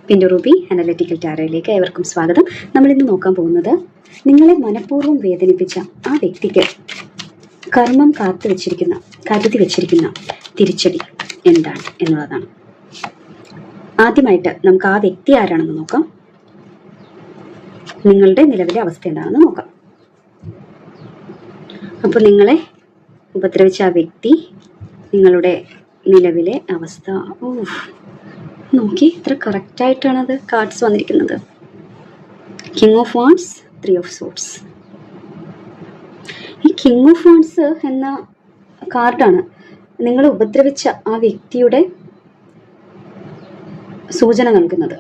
Pintu Ruby analytical ടാരോയിലേക്ക് ഏവർക്കും സ്വാഗതം. നമ്മൾ ഇന്ന് നോക്കാൻ പോകുന്നത് നിങ്ങളെ മനഃപൂർവ്വം വേദനിപ്പിച്ച ആ വ്യക്തിക്ക് കർമ്മം കരുതി വെച്ചിരിക്കുന്ന തിരിച്ചടി എന്താണ് എന്നുള്ളതാണ്. ആദ്യമായിട്ട് നമുക്ക് ആ വ്യക്തി ആരാണെന്ന് നോക്കാം. നിങ്ങളുടെ നിലവിലെ അവസ്ഥ എന്താണെന്ന് നോക്കാം. അപ്പോൾ നിങ്ങളെ ഉപദ്രവിച്ച ആ വ്യക്തി, നിങ്ങളുടെ നിലവിലെ അവസ്ഥ. നോക്കി, ഇത്ര കറക്റ്റായിട്ടാണ് അത് കാർഡ്സ് വന്നിരിക്കുന്നത്. King of wands, 3 of swords. ഈ കിങ് ഓഫ് വാൺസ് എന്ന കാർഡാണ് നിങ്ങൾ ഉപദ്രവിച്ച ആ വ്യക്തിയുടെ സൂചന നൽകുന്നത്.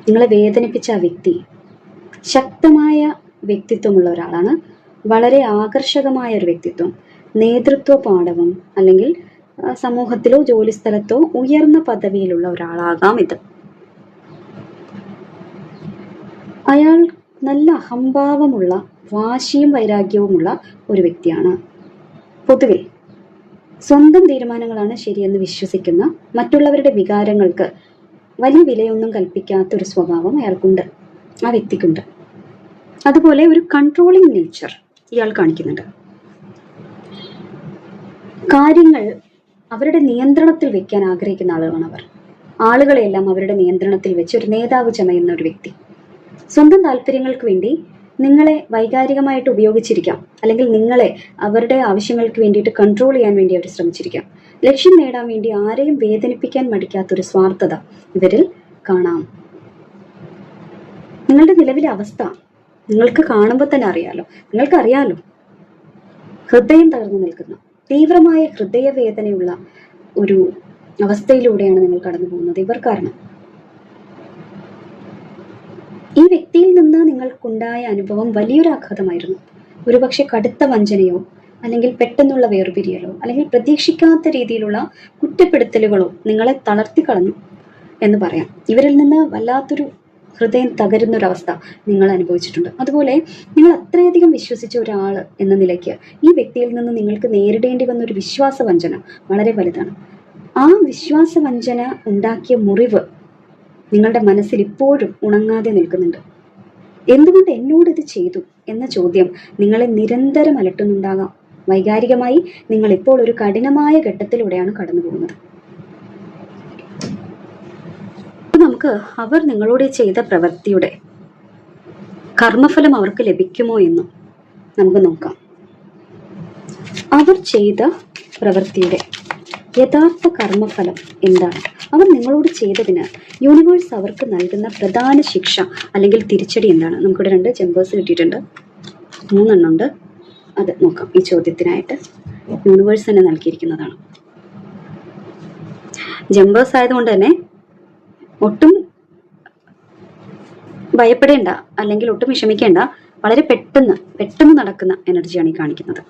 നിങ്ങളെ വേദനിപ്പിച്ച ആ വ്യക്തി ശക്തമായ വ്യക്തിത്വമുള്ള ഒരാളാണ്. വളരെ ആകർഷകമായ ഒരു വ്യക്തിത്വം, നേതൃത്വ പാടവം, അല്ലെങ്കിൽ സമൂഹത്തിലോ ജോലിസ്ഥലത്തോ ഉയർന്ന പദവിയിലുള്ള ഒരാളാകാം ഇത്. അയാൾ നല്ല അഹംഭാവമുള്ള, വാശിയും വൈരാഗ്യവുമുള്ള ഒരു വ്യക്തിയാണ്. പൊതുവെ സ്വന്തം തീരുമാനങ്ങളാണ് ശരിയെന്ന് വിശ്വസിക്കുന്ന, മറ്റുള്ളവരുടെ വികാരങ്ങൾക്ക് വലിയ വിലയൊന്നും കൽപ്പിക്കാത്ത ഒരു സ്വഭാവം അയാൾക്കുണ്ട്, ആ വ്യക്തിക്കുണ്ട്. അതുപോലെ ഒരു കൺട്രോളിങ് നേച്ചർ ഇയാൾ കാണിക്കുന്നുണ്ട്. കാര്യങ്ങൾ അവരുടെ നിയന്ത്രണത്തിൽ വെക്കാൻ ആഗ്രഹിക്കുന്ന ആളുകളാണ് അവർ. ആളുകളെല്ലാം അവരുടെ നിയന്ത്രണത്തിൽ വെച്ച് ഒരു നേതാവ് ചമയുന്ന ഒരു വ്യക്തി. സ്വന്തം താല്പര്യങ്ങൾക്ക് വേണ്ടി നിങ്ങളെ വൈകാരികമായിട്ട് ഉപയോഗിച്ചിരിക്കാം, അല്ലെങ്കിൽ നിങ്ങളെ അവരുടെ ആവശ്യങ്ങൾക്ക് വേണ്ടിയിട്ട് കൺട്രോൾ ചെയ്യാൻ വേണ്ടി അവർ ശ്രമിച്ചിരിക്കാം. ലക്ഷ്യം നേടാൻ വേണ്ടി ആരെയും വേദനിപ്പിക്കാൻ മടിക്കാത്തൊരു സ്വാർത്ഥത ഇവരിൽ കാണാം. നിങ്ങളുടെ നിലവിലെ അവസ്ഥ നിങ്ങൾക്ക് കാണുമ്പോൾ തന്നെ നിങ്ങൾക്കറിയാലോ. ഹൃദയം തകർന്നു നിൽക്കുന്ന, തീവ്രമായ ഹൃദയവേദനയുള്ള ഒരു അവസ്ഥയിലൂടെയാണ് നിങ്ങൾ കടന്നു പോകുന്നത് ഇവർ കാരണം. ഈ വ്യക്തിയിൽ നിന്ന് നിങ്ങൾക്കുണ്ടായ അനുഭവം വലിയൊരു ആഘാതമായിരുന്നു. ഒരുപക്ഷെ കടുത്ത വഞ്ചനയോ, അല്ലെങ്കിൽ പെട്ടെന്നുള്ള വേർപിരിയലോ, അല്ലെങ്കിൽ പ്രതീക്ഷിക്കാത്ത രീതിയിലുള്ള കുറ്റപ്പെടുത്തലുകളോ നിങ്ങളെ തളർത്തി കളഞ്ഞു എന്ന് പറയാം. ഇവരിൽ നിന്ന് വല്ലാത്തൊരു ഹൃദയം തകരുന്നൊരവസ്ഥ നിങ്ങൾ അനുഭവിച്ചിട്ടുണ്ട്. അതുപോലെ നിങ്ങൾ അത്രയധികം വിശ്വസിച്ച ഒരാൾ എന്ന നിലയ്ക്ക് ഈ വ്യക്തിയിൽ നിന്ന് നിങ്ങൾക്ക് നേരിടേണ്ടി വന്ന ഒരു വിശ്വാസവഞ്ചന വളരെ വലുതാണ്. ആ വിശ്വാസവഞ്ചന ഉണ്ടാക്കിയ മുറിവ് നിങ്ങളുടെ മനസ്സിൽ ഇപ്പോഴും ഉണങ്ങാതെ നിൽക്കുന്നുണ്ട്. എന്തുകൊണ്ട് എന്നോട് ഇത് ചെയ്തു എന്ന ചോദ്യം നിങ്ങളെ നിരന്തരം അലട്ടുന്നുണ്ടാകാം. വൈകാരികമായി നിങ്ങൾ ഇപ്പോൾ ഒരു കഠിനമായ ഘട്ടത്തിലൂടെയാണ് കടന്നു പോകുന്നത്. നമുക്ക് അവർ നിങ്ങളോട് ചെയ്ത പ്രവൃത്തിയുടെ കർമ്മഫലം അവർക്ക് ലഭിക്കുമോ എന്ന് നമുക്ക് നോക്കാം. അവർ ചെയ്ത പ്രവൃത്തിയുടെ യഥാർത്ഥ കർമ്മഫലം എന്താണ്? അവർ നിങ്ങളോട് ചെയ്തതിന് യൂണിവേഴ്സ് അവർക്ക് നൽകുന്ന പ്രധാന ശിക്ഷ അല്ലെങ്കിൽ തിരിച്ചടി എന്താണ്? നമുക്കിവിടെ 2 ജമ്പേഴ്സ് കിട്ടിയിട്ടുണ്ട്, 3 എണ്ണം ഉണ്ട്. അത് നോക്കാം. ഈ ചോദ്യത്തിനായിട്ട് യൂണിവേഴ്സ് തന്നെ നൽകിയിരിക്കുന്നതാണ്. ജമ്പേഴ്സ് ആയതുകൊണ്ട് തന്നെ ഒട്ടും ഭയപ്പെടേണ്ട, അല്ലെങ്കിൽ ഒട്ടും വിഷമിക്കേണ്ട. വളരെ പെട്ടെന്ന് നടക്കുന്ന എനർജിയാണ് ഈ കാണിക്കുന്നത്.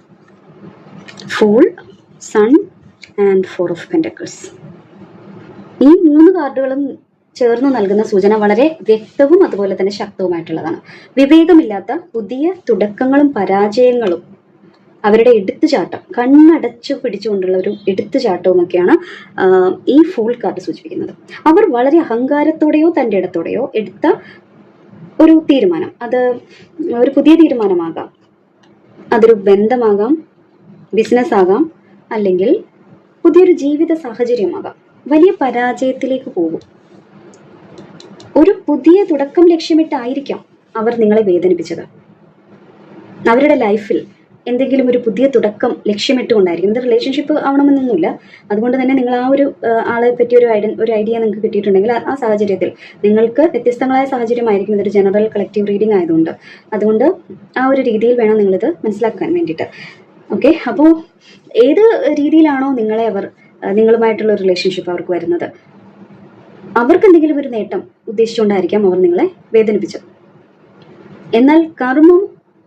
Fool, sun and 4 of pentacles. ഈ 3 കാർഡുകളും ചേർന്ന് നൽകുന്ന സൂചന വളരെ വ്യക്തവും അതുപോലെ തന്നെ ശക്തവുമായിട്ടുള്ളതാണ്. വിവേകമില്ലാത്ത പുതിയ തുടക്കങ്ങളും പരാജയങ്ങളും, അവരുടെ എടുത്തുചാട്ടം, കണ്ണടച്ചു പിടിച്ചുകൊണ്ടുള്ള ഒരു എടുത്തുചാട്ടവുമൊക്കെയാണ് ഈ ഫൂൾ കാർഡ് സൂചിപ്പിക്കുന്നത്. അവർ വളരെ അഹങ്കാരത്തോടെയോ തൻ്റെ ഇടത്തോടെയോ എടുത്ത ഒരു തീരുമാനം, അത് ഒരു പുതിയ തീരുമാനമാകാം, അതൊരു ബന്ധമാകാം, ബിസിനസ് ആകാം, അല്ലെങ്കിൽ പുതിയൊരു ജീവിത സാഹചര്യമാകാം, വലിയ പരാജയത്തിലേക്ക് പോകും. ഒരു പുതിയ തുടക്കം ലക്ഷ്യമിട്ടായിരിക്കാം അവർ നിങ്ങളെ വേദനിപ്പിച്ചത്. അവരുടെ ലൈഫിൽ എന്തെങ്കിലും ഒരു പുതിയ തുടക്കം ലക്ഷ്യമിട്ടുകൊണ്ടായിരിക്കും. ഇത് റിലേഷൻഷിപ്പ് ആവണമെന്നൊന്നുമില്ല. അതുകൊണ്ട് തന്നെ നിങ്ങൾ ആ ഒരു ആളെ പറ്റി ഒരു ഐഡിയ നിങ്ങൾക്ക് കിട്ടിയിട്ടുണ്ടെങ്കിൽ ആ സാഹചര്യത്തിൽ നിങ്ങൾക്ക് വ്യത്യസ്തങ്ങളായ സാഹചര്യമായിരിക്കും. ഇതൊരു ജനറൽ കളക്റ്റീവ് റീഡിംഗ് ആയതുകൊണ്ട് അതുകൊണ്ട് ആ ഒരു രീതിയിൽ വേണം നിങ്ങളിത് മനസ്സിലാക്കാൻ വേണ്ടിയിട്ട്. ഓക്കെ, അപ്പോൾ ഏത് രീതിയിലാണോ നിങ്ങളുമായിട്ടുള്ള ഒരു റിലേഷൻഷിപ്പ് അവർക്ക് വരുന്നത്, അവർക്ക് എന്തെങ്കിലും ഒരു നേട്ടം ഉദ്ദേശിച്ചുകൊണ്ടായിരിക്കാം അവർ നിങ്ങളെ വേദനിപ്പിച്ചത്. എന്നാൽ കർമ്മം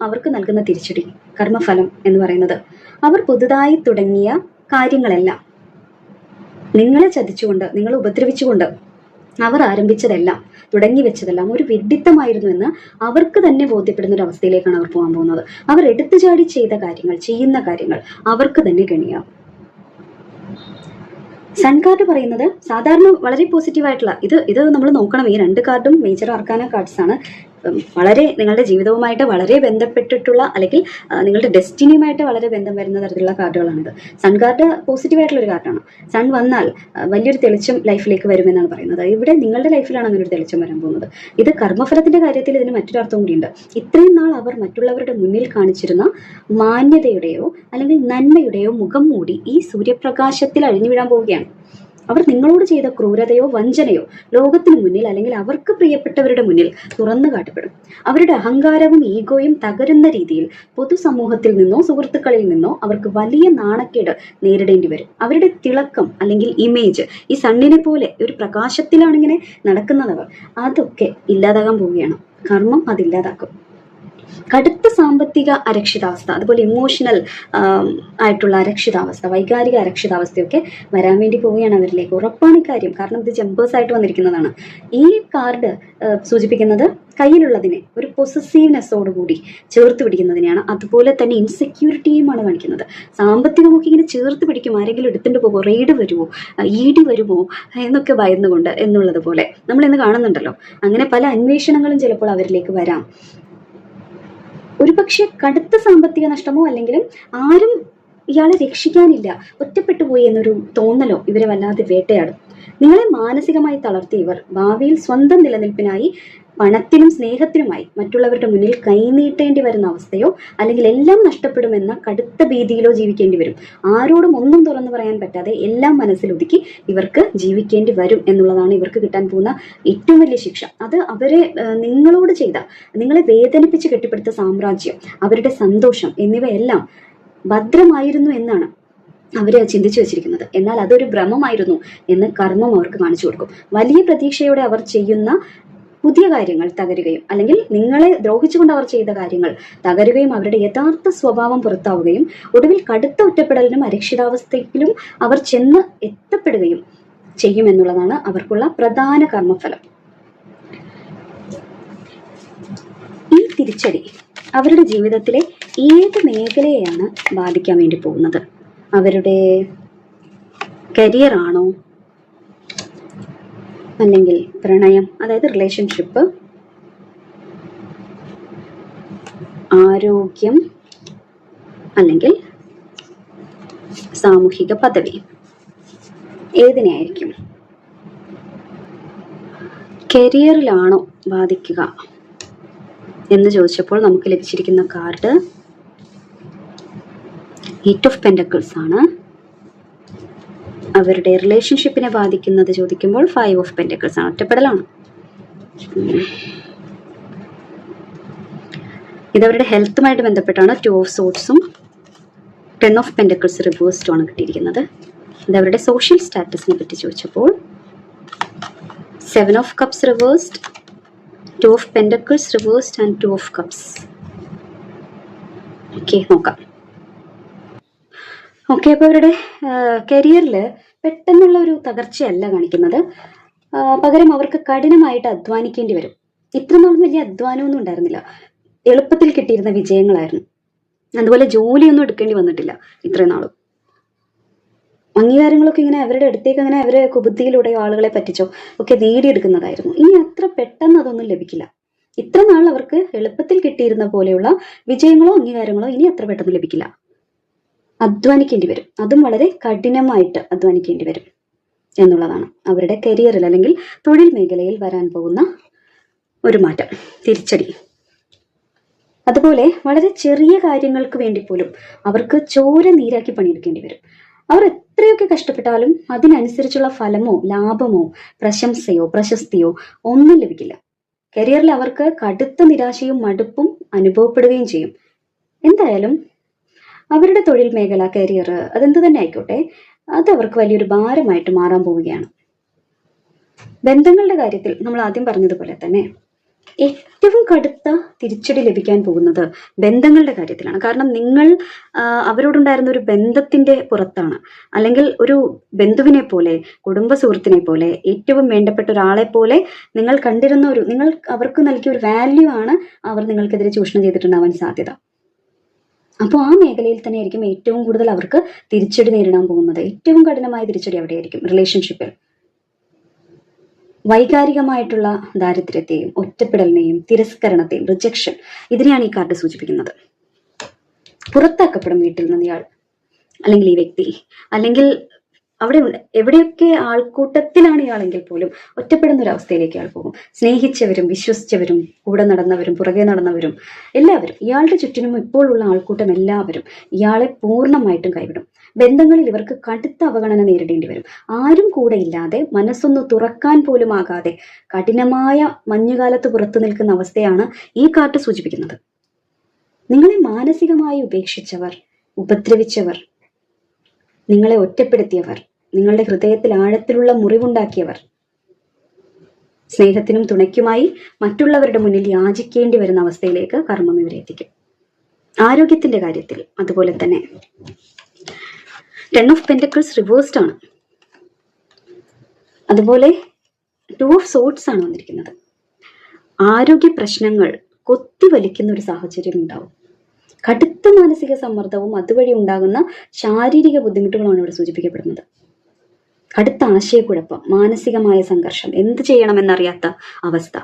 അവർക്ക് നൽകുന്ന തിരിച്ചടി, കർമ്മഫലം എന്ന് പറയുന്നത്, അവർ പുതുതായി തുടങ്ങിയ കാര്യങ്ങളെല്ലാം നിങ്ങളെ ചതിച്ചുകൊണ്ട്, നിങ്ങളെ ഉപദ്രവിച്ചുകൊണ്ട് അവർ ആരംഭിച്ചതെല്ലാം, തുടങ്ങി വെച്ചതെല്ലാം ഒരു വിഡ്ഢിത്തമായിരുന്നു എന്ന് അവർക്ക് തന്നെ ബോധ്യപ്പെടുന്ന ഒരു അവസ്ഥയിലേക്കാണ് അവർ പോകാൻ പോകുന്നത്. അവർ എടുത്തുചാടി ചെയ്യുന്ന കാര്യങ്ങൾ അവർക്ക് തന്നെ ഗണിയാം. സൺ കാർഡ് പറയുന്നത് സാധാരണ വളരെ പോസിറ്റീവായിട്ടുള്ള ഇത് നമ്മൾ നോക്കണം. ഈ 2 കാർഡും മേജർ ആർക്കാന കാർഡ്സ് ആണ്. വളരെ നിങ്ങളുടെ ജീവിതവുമായിട്ട് വളരെ ബന്ധപ്പെട്ടിട്ടുള്ള അല്ലെങ്കിൽ നിങ്ങളുടെ ഡെസ്റ്റിനിയുമായിട്ട് വളരെ ബന്ധം വരുന്ന തരത്തിലുള്ള കാർഡുകളാണിത്. സൺ കാർഡ് പോസിറ്റീവായിട്ടുള്ള ഒരു കാർഡാണ്. സൺ വന്നാൽ വലിയൊരു തെളിച്ചം ലൈഫിലേക്ക് വരുമെന്നാണ് പറയുന്നത്. ഇവിടെ നിങ്ങളുടെ ലൈഫിലാണ് അങ്ങനെ ഒരു തെളിച്ചം വരാൻ പോകുന്നത്. ഇത് കർമ്മഫലത്തിന്റെ കാര്യത്തിൽ ഇതിന് മറ്റൊരു അർത്ഥം കൂടിയുണ്ട്. ഇത്രയും നാൾ അവർ മറ്റുള്ളവരുടെ മുന്നിൽ കാണിച്ചിരുന്ന മാന്യതയുടെയോ അല്ലെങ്കിൽ നന്മയുടെയോ മുഖം മൂടി ഈ സൂര്യപ്രകാശത്തിൽ അഴിഞ്ഞു വീഴാൻ പോവുകയാണ്. അവർ നിങ്ങളോട് ചെയ്ത ക്രൂരതയോ വഞ്ചനയോ ലോകത്തിന് മുന്നിൽ അല്ലെങ്കിൽ അവർക്ക് പ്രിയപ്പെട്ടവരുടെ മുന്നിൽ തുറന്നു കാട്ടപ്പെടും. അവരുടെ അഹങ്കാരവും ഈഗോയും തകരുന്ന രീതിയിൽ പൊതുസമൂഹത്തിൽ നിന്നോ സുഹൃത്തുക്കളിൽ നിന്നോ അവർക്ക് വലിയ നാണക്കേട് നേരിടേണ്ടി വരും. അവരുടെ തിളക്കം അല്ലെങ്കിൽ ഇമേജ് ഈ സണ്ണിനെ പോലെ ഒരു പ്രകാശത്തിലാണിങ്ങനെ നടക്കുന്നതവർ, അതൊക്കെ ഇല്ലാതാകാൻ പോവുകയാണ്. കർമ്മം അതില്ലാതാക്കും. കടുത്ത സാമ്പത്തിക അരക്ഷിതാവസ്ഥ, അതുപോലെ ഇമോഷണൽ ആയിട്ടുള്ള അരക്ഷിതാവസ്ഥ, വൈകാരിക അരക്ഷിതാവസ്ഥയൊക്കെ വരാൻ വേണ്ടി പോവുകയാണ് അവരിലേക്ക്. ഉറപ്പാണ് ഇക്കാര്യം. കാരണം ഇത് ജമ്പേഴ്സ് ആയിട്ട് വന്നിരിക്കുന്നതാണ്. ഈ കാർഡ് സൂചിപ്പിക്കുന്നത് കയ്യിലുള്ളതിനെ ഒരു പൊസസീവ്നെസ്സോട് കൂടി ചേർത്ത് പിടിക്കുന്നതിനെയാണ്. അതുപോലെ തന്നെ ഇൻസെക്യൂരിറ്റിയുമാണ് കാണിക്കുന്നത്. സാമ്പത്തികമൊക്കെ ഇങ്ങനെ ചേർത്ത് പിടിക്കും. ആരെങ്കിലും എടുത്തിട്ട് പോകുമോ, റെയ്ഡ് വരുമോ, ഈടി വരുമോ എന്നൊക്കെ ഭയന്നുകൊണ്ട് എന്നുള്ളത് പോലെ നമ്മൾ ഇന്ന് കാണുന്നുണ്ടല്ലോ. അങ്ങനെ പല അന്വേഷണങ്ങളും ചിലപ്പോൾ അവരിലേക്ക് വരാം. ഒരുപക്ഷെ കടുത്ത സാമ്പത്തിക നഷ്ടമോ അല്ലെങ്കിലും ആരും ഇയാളെ രക്ഷിക്കാനില്ല, ഒറ്റപ്പെട്ടു പോയി എന്നൊരു തോന്നലോ ഇവരെ വല്ലാതെ വേട്ടയാടും. നിങ്ങളെ മാനസികമായി തളർത്തിയ ഇവർ ഭാവിയിൽ സ്വന്തം നിലനിൽപ്പിനായി പണത്തിനും സ്നേഹത്തിനുമായി മറ്റുള്ളവരുടെ മുന്നിൽ കൈനീട്ടേണ്ടി വരുന്ന അവസ്ഥയോ അല്ലെങ്കിൽ എല്ലാം നഷ്ടപ്പെടുമെന്ന കടുത്ത ഭീതിയിലോ ജീവിക്കേണ്ടി വരും. ആരോടും ഒന്നും തുറന്നു പറയാൻ പറ്റാതെ എല്ലാം മനസ്സിലൊതുക്കി ഇവർക്ക് ജീവിക്കേണ്ടി വരും എന്നുള്ളതാണ് ഇവർക്ക് കിട്ടാൻ പോകുന്ന ഏറ്റവും വലിയ ശിക്ഷ. അത് അവരെ നിങ്ങളോട് ചെയ്ത, നിങ്ങളെ വേദനിപ്പിച്ച് കെട്ടിപ്പടുത്ത സാമ്രാജ്യം, അവരുടെ സന്തോഷം എന്നിവയെല്ലാം ഭദ്രമായിരുന്നു എന്നാണ് അവര് ചിന്തിച്ചു വെച്ചിരിക്കുന്നത്. എന്നാൽ അതൊരു ഭ്രമമായിരുന്നു എന്ന് കർമ്മം അവർക്ക് കാണിച്ചു കൊടുക്കും. വലിയ പ്രതീക്ഷയോടെ അവർ ചെയ്യുന്ന പുതിയ കാര്യങ്ങൾ തകരുകയും അല്ലെങ്കിൽ നിങ്ങളെ ദ്രോഹിച്ചുകൊണ്ട് അവർ ചെയ്ത കാര്യങ്ങൾ തകരുകയും അവരുടെ യഥാർത്ഥ സ്വഭാവം പുറത്താവുകയും ഒടുവിൽ കടുത്ത ഒറ്റപ്പെടലിനും അരക്ഷിതാവസ്ഥയിലും അവർ ചെന്ന് എത്തപ്പെടുകയും ചെയ്യുമെന്നുള്ളതാണ് അവർക്കുള്ള പ്രധാന കർമ്മഫലം. ഈ തിരിച്ചടി അവരുടെ ജീവിതത്തിലെ ഏത് മേഖലയെയാണ് ബാധിക്കാൻ വേണ്ടി പോകുന്നത്? അവരുടെ കരിയർ ആണോ, അല്ലെങ്കിൽ പ്രണയം, അതായത് റിലേഷൻഷിപ്പ്, ആരോഗ്യം, അല്ലെങ്കിൽ സാമൂഹിക പദവി, ഏതിനെയായിരിക്കും? കരിയറിലാണോ ബാധിക്കുക എന്ന് ചോദിച്ചപ്പോൾ നമുക്ക് ലഭിച്ചിരിക്കുന്ന കാർഡ് 8 ഓഫ് പെന്റക്കിൾസ് ആണ്. അവരുടെ റിലേഷൻഷിപ്പിനെ ബാധിക്കുന്നത് ചോദിക്കുമ്പോൾ 5 ഓഫ് പെന്റക്കിൾസ് ആണ്. ഒറ്റപ്പെടലാണ്. ഇതവരുടെ ഹെൽത്തുമായിട്ട് ബന്ധപ്പെട്ടാണ്. 2 ഓഫ് സോർട്സും 10 ഓഫ് പെന്റക്കിൾസ് റിവേഴ്സ്ഡും ആണ് കിട്ടിയിരിക്കുന്നത്. ഇതവരുടെ സോഷ്യൽ സ്റ്റാറ്റസിനെ പറ്റി ചോദിച്ചപ്പോൾ 7 of cups reversed, 2 of pentacles reversed and 2 of cups. Okay, നോക്കാം. ഓക്കെ, അപ്പോൾ അവരുടെ കരിയറിൽ പെട്ടെന്നുള്ള ഒരു തകർച്ചയല്ല കാണിക്കുന്നത്. പകരം അവർക്ക് കഠിനമായിട്ട് അധ്വാനിക്കേണ്ടി വരും. ഇത്ര നാളും വലിയ അധ്വാനമൊന്നും ഉണ്ടായിരുന്നില്ല. എളുപ്പത്തിൽ കിട്ടിയിരുന്ന വിജയങ്ങളായിരുന്നു. അതുപോലെ ജോലിയൊന്നും എടുക്കേണ്ടി വന്നിട്ടില്ല ഇത്രയും നാളും. അംഗീകാരങ്ങളൊക്കെ ഇങ്ങനെ അവരുടെ അടുത്തേക്ക് അങ്ങനെ അവരെ കുബുദ്ധിയിലൂടെ ആളുകളെ പറ്റിച്ചോ ഒക്കെ നേടിയെടുക്കുന്നതായിരുന്നു. ഇനി അത്ര പെട്ടെന്ന് അതൊന്നും ലഭിക്കില്ല. ഇത്ര നാൾ അവർക്ക് എളുപ്പത്തിൽ കിട്ടിയിരുന്ന പോലെയുള്ള വിജയങ്ങളോ അംഗീകാരങ്ങളോ ഇനി അത്ര പെട്ടെന്ന് ലഭിക്കില്ല. അധ്വാനിക്കേണ്ടി വരും. അതും വളരെ കഠിനമായിട്ട് അധ്വാനിക്കേണ്ടി വരും എന്നുള്ളതാണ് അവരുടെ കരിയറിൽ അല്ലെങ്കിൽ തൊഴിൽ മേഖലയിൽ വരാൻ പോകുന്ന ഒരു മാറ്റം, തിരിച്ചടി. അതുപോലെ വളരെ ചെറിയ കാര്യങ്ങൾക്ക് വേണ്ടി പോലും അവർക്ക് ചോര നീരാക്കി പണിയെടുക്കേണ്ടി വരും. അവർ എത്രയൊക്കെ കഷ്ടപ്പെട്ടാലും അതിനനുസരിച്ചുള്ള ഫലമോ ലാഭമോ പ്രശംസയോ പ്രശസ്തിയോ ഒന്നും ലഭിക്കില്ല. കരിയറിൽ അവർക്ക് കടുത്ത നിരാശയും മടുപ്പും അനുഭവപ്പെടുകയും ചെയ്യും. എന്തായാലും അവരുടെ തൊഴിൽ മേഖല, കരിയർ, അതെന്ത് തന്നെ ആയിക്കോട്ടെ, അത് അവർക്ക് വലിയൊരു ഭാരമായിട്ട് മാറാൻ പോവുകയാണ്. ബന്ധങ്ങളുടെ കാര്യത്തിൽ നമ്മൾ ആദ്യം പറഞ്ഞതുപോലെ തന്നെ ഏറ്റവും കടുത്ത തിരിച്ചടി ലഭിക്കാൻ പോകുന്നത് ബന്ധങ്ങളുടെ കാര്യത്തിലാണ്. കാരണം നിങ്ങൾ അവരോടുണ്ടായിരുന്ന ഒരു ബന്ധത്തിന്റെ പുറത്താണ്, അല്ലെങ്കിൽ ഒരു ബന്ധുവിനെ പോലെ, കുടുംബ സുഹൃത്തിനെ പോലെ, ഏറ്റവും വേണ്ടപ്പെട്ട ഒരാളെ പോലെ നിങ്ങൾ കണ്ടിരുന്ന നിങ്ങൾ അവർക്ക് നൽകിയ ഒരു വാല്യൂ ആണ് അവർ നിങ്ങൾക്കെതിരെ ചൂഷണം ചെയ്തിട്ടുണ്ടാവാൻ സാധ്യത. അപ്പോൾ ആ മേഖലയിൽ തന്നെ ആയിരിക്കും ഏറ്റവും കൂടുതൽ അവർക്ക് തിരിച്ചടി നേരിടാൻ പോകുന്നത്. ഏറ്റവും കഠിനമായ തിരിച്ചടി അവിടെയായിരിക്കും. റിലേഷൻഷിപ്പിൽ വൈകാരികമായിട്ടുള്ള ദാരിദ്ര്യത്തെയും ഒറ്റപ്പെടലിനെയും തിരസ്കരണത്തെയും റിജക്ഷൻ, ഇതിനെയാണ് ഈ കാർഡ് സൂചിപ്പിക്കുന്നത്. പുറത്താക്കപ്പെടും വീട്ടിൽ നിന്ന് ഇയാൾ, അല്ലെങ്കിൽ ഈ വ്യക്തി, അല്ലെങ്കിൽ അവിടെ എവിടെയൊക്കെ ആൾക്കൂട്ടത്തിലാണ് ഇയാളെങ്കിൽ പോലും ഒറ്റപ്പെടുന്ന ഒരു അവസ്ഥയിലേക്ക് ഇയാൾ പോകും. സ്നേഹിച്ചവരും വിശ്വസിച്ചവരും കൂടെ നടന്നവരും പുറകെ നടന്നവരും എല്ലാവരും, ഇയാളുടെ ചുറ്റിനും ഇപ്പോഴുള്ള ആൾക്കൂട്ടം എല്ലാവരും ഇയാളെ പൂർണ്ണമായിട്ടും കൈവിടും. ബന്ധങ്ങളിൽ ഇവർക്ക് കടുത്ത അവഗണന നേരിടേണ്ടി വരും. ആരും കൂടെ ഇല്ലാതെ, മനസ്സൊന്ന് തുറക്കാൻ പോലും ആകാതെ കഠിനമായ മഞ്ഞുകാലത്ത് പുറത്തു നിൽക്കുന്ന അവസ്ഥയാണ് ഈ കാർഡ് സൂചിപ്പിക്കുന്നത്. നിങ്ങളെ മാനസികമായി ഉപേക്ഷിച്ചവർ, ഉപദ്രവിച്ചവർ, നിങ്ങളെ ഒറ്റപ്പെടുത്തിയവർ, നിങ്ങളുടെ ഹൃദയത്തിൽ ആഴത്തിലുള്ള മുറിവുണ്ടാക്കിയവർ, സ്നേഹത്തിനും തുണയ്ക്കുമായി മറ്റുള്ളവരുടെ മുന്നിൽ യാചിക്കേണ്ടി വരുന്ന അവസ്ഥയിലേക്ക് കർമ്മം ഇവരെ എത്തിക്കും. ആരോഗ്യത്തിന്റെ കാര്യത്തിൽ അതുപോലെ തന്നെ 10 ഓഫ് പെന്റക്കിൾസ് റിവേഴ്സ്ഡ് ആണ്. അതുപോലെ 2 ഓഫ് സോർഡ്സ് ആണ് വന്നിരിക്കുന്നത്. ആരോഗ്യ പ്രശ്നങ്ങൾ കൊത്തിവലിക്കുന്ന ഒരു സാഹചര്യം ഉണ്ടാവും. കടുത്ത മാനസിക സമ്മർദ്ദവും അതുവഴി ഉണ്ടാകുന്ന ശാരീരിക ബുദ്ധിമുട്ടുകളുമാണ് ഇവിടെ സൂചിപ്പിക്കപ്പെടുന്നത്. കടുത്ത ആശയക്കുഴപ്പം, മാനസികമായ സംഘർഷം, എന്ത് ചെയ്യണമെന്നറിയാത്ത അവസ്ഥ,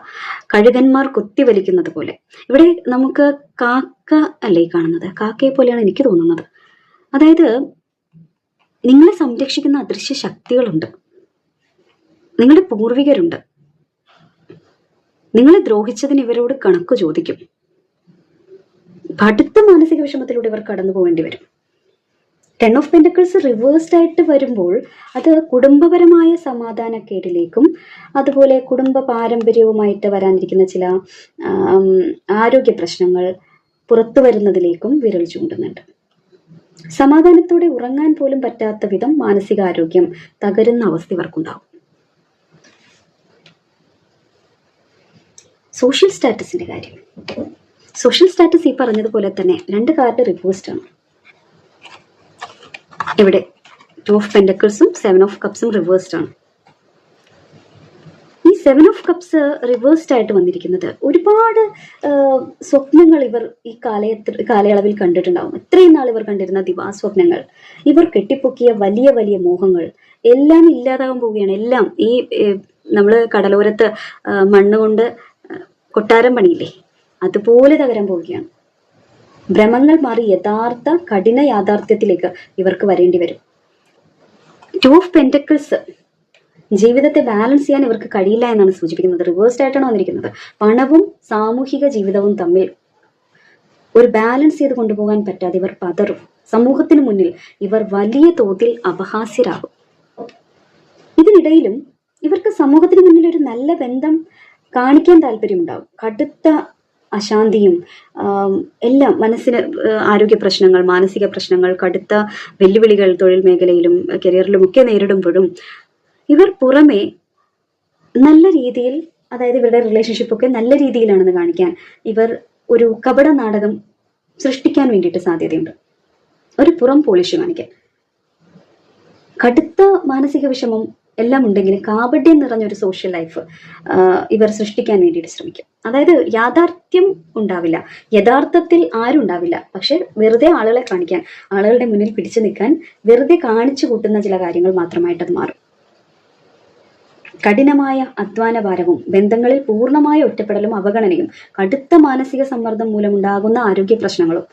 കഴുകന്മാർ കൊത്തിവലിക്കുന്നത് പോലെ. ഇവിടെ നമുക്ക് കാക്ക അല്ലേ കാണുന്നത്? കാക്കയെ പോലെയാണ് എനിക്ക് തോന്നുന്നത്. അതായത് നിങ്ങളെ സംരക്ഷിക്കുന്ന അദൃശ്യ ശക്തികളുണ്ട്, നിങ്ങളുടെ പൂർവികരുണ്ട്. നിങ്ങളെ ദ്രോഹിച്ചതിന് ഇവരോട് കണക്ക് ചോദിക്കും. കടുത്ത മാനസിക വിഷമത്തിലൂടെ ഇവർ കടന്നു പോകേണ്ടി വരും. 10 ഓഫ് പെന്റക്കിൾസ് റിവേഴ്സ്ഡ് ആയിട്ട് വരുമ്പോൾ അത് കുടുംബപരമായ സമാധാനക്കേടിലേക്കും അതുപോലെ കുടുംബ പാരമ്പര്യവുമായിട്ട് വരാനിരിക്കുന്ന ചില ആരോഗ്യ പ്രശ്നങ്ങൾ പുറത്തു വരുന്നതിലേക്കും വിരൽ ചൂണ്ടുന്നുണ്ട്. സമാധാനത്തോടെ ഉറങ്ങാൻ പോലും പറ്റാത്ത വിധം മാനസികാരോഗ്യം തകരുന്ന അവസ്ഥ ഇവർക്കുണ്ടാവും. സോഷ്യൽ സ്റ്റാറ്റസിന്റെ കാര്യം. സോഷ്യൽ സ്റ്റാറ്റസ് ഈ പറഞ്ഞതുപോലെ തന്നെ 2 കാർഡ് റിവേഴ്സ്ഡ് ആണ്. ഇവിടെ 2 ഓഫ് പെന്റക്കിൾസും 7 ഓഫ് കപ്സും റിവേഴ്സ്ഡ് ആണ്. ഈ 7 ഓഫ് കപ്സ് റിവേഴ്സ്ഡ് ആയിട്ട് വന്നിരിക്കുന്നത് ഒരുപാട് സ്വപ്നങ്ങൾ ഇവർ ഈ കാലയളവിൽ കണ്ടിട്ടുണ്ടാവും. ഇത്രയും നാൾ ഇവർ കണ്ടിരുന്ന ദിവാസ്വപ്നങ്ങൾ, ഇവർ കെട്ടിപ്പൊക്കിയ വലിയ വലിയ മോഹങ്ങൾ എല്ലാം ഇല്ലാതാകാൻ പോവുകയാണ്. എല്ലാം ഈ നമ്മൾ കടലോരത്ത് മണ്ണുകൊണ്ട് കൊട്ടാരം പണിയില്ലേ, അതുപോലെ തകരാൻ പോവുകയാണ്. ഭ്രമങ്ങൾ മാറി യഥാർത്ഥ കഠിന യാഥാർത്ഥ്യത്തിലേക്ക് ഇവർക്ക് വരേണ്ടി വരും. 2 ഓഫ് പെന്റക്കിൾസ് ജീവിതത്തെ ബാലൻസ് ചെയ്യാൻ ഇവർക്ക് കഴിയില്ല എന്നാണ് സൂചിപ്പിക്കുന്നത്. റിവേഴ്സ്ഡ് ആയിട്ടാണ് വന്നിരിക്കുന്നത്. പണവും സാമൂഹിക ജീവിതവും തമ്മിൽ ഒരു ബാലൻസ് ചെയ്ത് കൊണ്ടുപോകാൻ പറ്റാതെ ഇവർ പതറും. സമൂഹത്തിന് മുന്നിൽ ഇവർ വലിയ തോതിൽ അപഹാസ്യരാകും. ഇതിനിടയിലും ഇവർക്ക് സമൂഹത്തിന് മുന്നിൽ ഒരു നല്ല ബന്ധം കാണിക്കാൻ താല്പര്യമുണ്ടാവും. കടുത്ത അശാന്തിയും എല്ലാം, മനസ്സിന് ആരോഗ്യ പ്രശ്നങ്ങൾ, മാനസിക പ്രശ്നങ്ങൾ, കടുത്ത വെല്ലുവിളികൾ തൊഴിൽ മേഖലയിലും കരിയറിലും ഒക്കെ നേരിടുമ്പോഴും ഇവർ പുറമെ നല്ല രീതിയിൽ, അതായത് ഇവരുടെ റിലേഷൻഷിപ്പ് ഒക്കെ നല്ല രീതിയിലാണെന്ന് കാണിക്കാൻ ഇവർ ഒരു കപട നാടകം സൃഷ്ടിക്കാൻ വേണ്ടിയിട്ട് സാധ്യതയുണ്ട്. ഒരു പുറം പോളിഷ് കാണിക്കാൻ. കടുത്ത മാനസിക വിഷമം എല്ലാം ഉണ്ടെങ്കിലും കാപട്യം നിറഞ്ഞൊരു സോഷ്യൽ ലൈഫ് ഇവർ സൃഷ്ടിക്കാൻ വേണ്ടിയിട്ട് ശ്രമിക്കും. അതായത് യാഥാർത്ഥ്യം ഉണ്ടാവില്ല, യഥാർത്ഥത്തിൽ ആരും ഉണ്ടാവില്ല. പക്ഷെ വെറുതെ ആളുകളെ കാണിക്കാൻ, ആളുകളുടെ മുന്നിൽ പിടിച്ചു നിൽക്കാൻ വെറുതെ കാണിച്ചു കൂട്ടുന്ന ചില കാര്യങ്ങൾ മാത്രമായിട്ടത് മാറും. കഠിനമായ അധ്വാന ഭാരവും ബന്ധങ്ങളിൽ പൂർണ്ണമായ ഒറ്റപ്പെടലും അവഗണനയും കടുത്ത മാനസിക സമ്മർദ്ദം മൂലമുണ്ടാകുന്ന ആരോഗ്യ പ്രശ്നങ്ങളും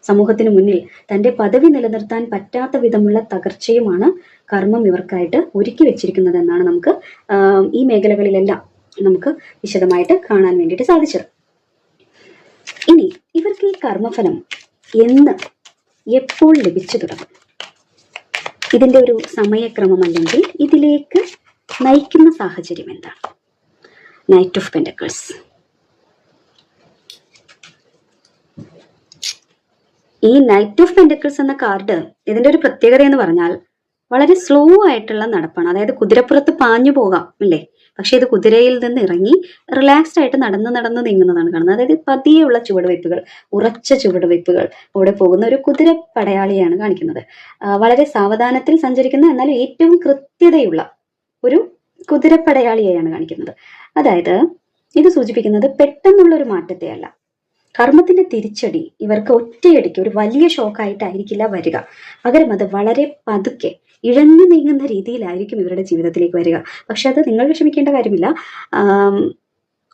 സമൂഹത്തിന് മുന്നിൽ തൻ്റെ പദവി നിലനിർത്താൻ പറ്റാത്ത വിധമുള്ള തകർച്ചയുമാണ് കർമ്മം ഇവർക്കായിട്ട് ഒരുക്കി വെച്ചിരിക്കുന്നത് എന്നാണ് നമുക്ക് ഈ മേഖലകളിലെല്ലാം നമുക്ക് വിശദമായിട്ട് കാണാൻ വേണ്ടിയിട്ട് സാധിച്ചത്. ഇനി ഇവർക്ക് ഈ കർമ്മഫലം എന്ന് എപ്പോൾ ലഭിച്ചു തുടങ്ങും? ഇതിൻ്റെ ഒരു സമയക്രമം അല്ലെങ്കിൽ ഇതിലേക്ക് നയിക്കുന്ന സാഹചര്യം എന്താണ്? Night of pentacles. ഈ നൈറ്റ് ഓഫ് പെന്റക്കിൾസ് എന്ന കാർഡ്, ഇതിന്റെ ഒരു പ്രത്യേകത എന്ന് പറഞ്ഞാൽ വളരെ സ്ലോ ആയിട്ടുള്ള നടപ്പാണ്. അതായത് കുതിരപ്പുറത്ത് പാഞ്ഞു പോകാം അല്ലേ, പക്ഷെ ഇത് കുതിരയിൽ നിന്ന് ഇറങ്ങി റിലാക്സ്ഡ് ആയിട്ട് നടന്ന് നീങ്ങുന്നതാണ് കാണുന്നത്. അതായത് പതിയെയുള്ള ചുവടുവയ്പ്പുകൾ, ഉറച്ച ചുവടുവയ്പ്പുകൾ അവിടെ പോകുന്ന ഒരു കുതിര പടയാളിയാണ് കാണിക്കുന്നത്. വളരെ സാവധാനത്തിൽ സഞ്ചരിക്കുന്ന എന്നാൽ ഏറ്റവും കൃത്യതയുള്ള ഒരു കുതിരപ്പടയാളിയെയാണ് കാണിക്കുന്നത്. അതായത് ഇത് സൂചിപ്പിക്കുന്നത് പെട്ടെന്നുള്ള ഒരു മാറ്റത്തെയല്ല, കർമ്മത്തിന്റെ തിരിച്ചടി ഇവർക്ക് ഒറ്റയടിക്ക് ഒരു വലിയ ഷോക്കായിട്ടായിരിക്കില്ല വരിക. പകരം അത് വളരെ പതുക്കെ ഇഴഞ്ഞു നീങ്ങുന്ന രീതിയിലായിരിക്കും ഇവരുടെ ജീവിതത്തിലേക്ക് വരിക. പക്ഷെ അത് നിങ്ങൾ വിഷമിക്കേണ്ട കാര്യമില്ല.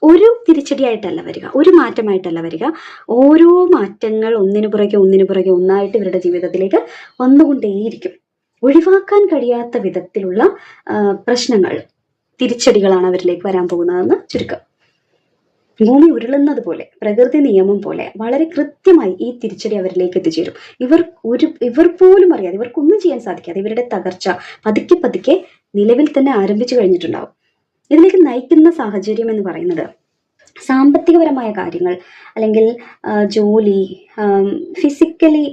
ഒരു തിരിച്ചടിയായിട്ടല്ല വരിക, ഒരു മാറ്റമായിട്ടല്ല വരിക. ഓരോ മാറ്റങ്ങൾ ഒന്നിനു പുറകെ ഒന്നായിട്ട് ഇവരുടെ ജീവിതത്തിലേക്ക് വന്നുകൊണ്ടേയിരിക്കും. ഒഴിവാക്കാൻ കഴിയാത്ത വിധത്തിലുള്ള പ്രശ്നങ്ങൾ, തിരിച്ചടികളാണ് അവരിലേക്ക് വരാൻ പോകുന്നതെന്ന് ചുരുക്കം. ഭൂമി ഉരുളുന്നത് പോലെ, പ്രകൃതി നിയമം പോലെ വളരെ കൃത്യമായി ഈ തിരിച്ചടി അവരിലേക്ക് എത്തിച്ചേരും. ഇവർ പോലും അറിയാതെ, ഇവർക്കൊന്നും ചെയ്യാൻ സാധിക്കാതെ ഇവരുടെ തകർച്ച പതുക്കെ നിലവിൽ തന്നെ ആരംഭിച്ചു കഴിഞ്ഞിട്ടുണ്ടാവും. ഇതിലേക്ക് നയിക്കുന്ന സാഹചര്യം എന്ന് പറയുന്നത് സാമ്പത്തികപരമായ കാര്യങ്ങൾ, അല്ലെങ്കിൽ ജോലി, ഫിസിക്കലി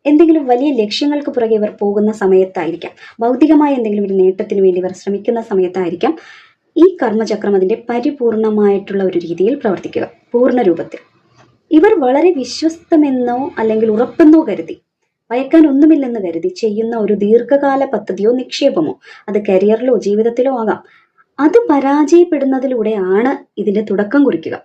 എന്തെങ്കിലും വലിയ ലക്ഷ്യങ്ങൾക്ക് പുറകെ ഇവർ പോകുന്ന സമയത്തായിരിക്കാം, ഭൗതികമായ എന്തെങ്കിലും ഒരു നേട്ടത്തിന് വേണ്ടി ഇവർ ശ്രമിക്കുന്ന സമയത്തായിരിക്കാം ഈ കർമ്മചക്രം അതിൻ്റെ പരിപൂർണമായിട്ടുള്ള ഒരു രീതിയിൽ പ്രവർത്തിക്കുക, പൂർണ്ണ രൂപത്തിൽ. ഇവർ വളരെ വിശ്വസ്തമെന്നോ അല്ലെങ്കിൽ ഉറപ്പെന്നോ കരുതി, ഭയക്കാൻ ഒന്നുമില്ലെന്ന് കരുതി ചെയ്യുന്ന ഒരു ദീർഘകാല പദ്ധതിയോ നിക്ഷേപമോ, അത് കരിയറിലോ ജീവിതത്തിലോ ആകാം, അത് പരാജയപ്പെടുന്നതിലൂടെയാണ് ഇതിന്റെ തുടക്കം കുറിക്കുക.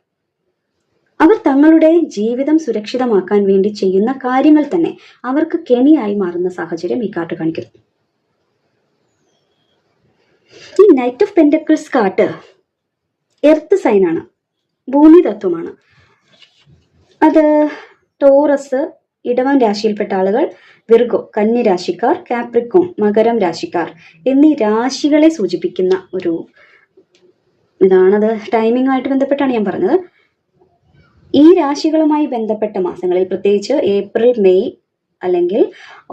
അവർ തങ്ങളുടെ ജീവിതം സുരക്ഷിതമാക്കാൻ വേണ്ടി ചെയ്യുന്ന കാര്യങ്ങൾ തന്നെ അവർക്ക് കെണിയായി മാറുന്ന സാഹചര്യം ഈ കാർഡ് കാണിക്കുന്നു. ഈ knight of pentacles card earth സൈനാണ്, ഭൂമി തത്വമാണ്. അത് ടോറസ്, ഇടവം രാശിയിൽപ്പെട്ട ആളുകൾ, വിർഗോ കന്നി രാശിക്കാർ, കാപ്രിക്കോൺ മകരം രാശിക്കാർ എന്നീ രാശികളെ സൂചിപ്പിക്കുന്ന ഒരു ഇതാണത്. ടൈമിങ്ങുമായിട്ട് ബന്ധപ്പെട്ടാണ് ഞാൻ പറഞ്ഞത്. ഈ രാശികളുമായി ബന്ധപ്പെട്ട മാസങ്ങളിൽ, പ്രത്യേകിച്ച് ഏപ്രിൽ, മെയ് അല്ലെങ്കിൽ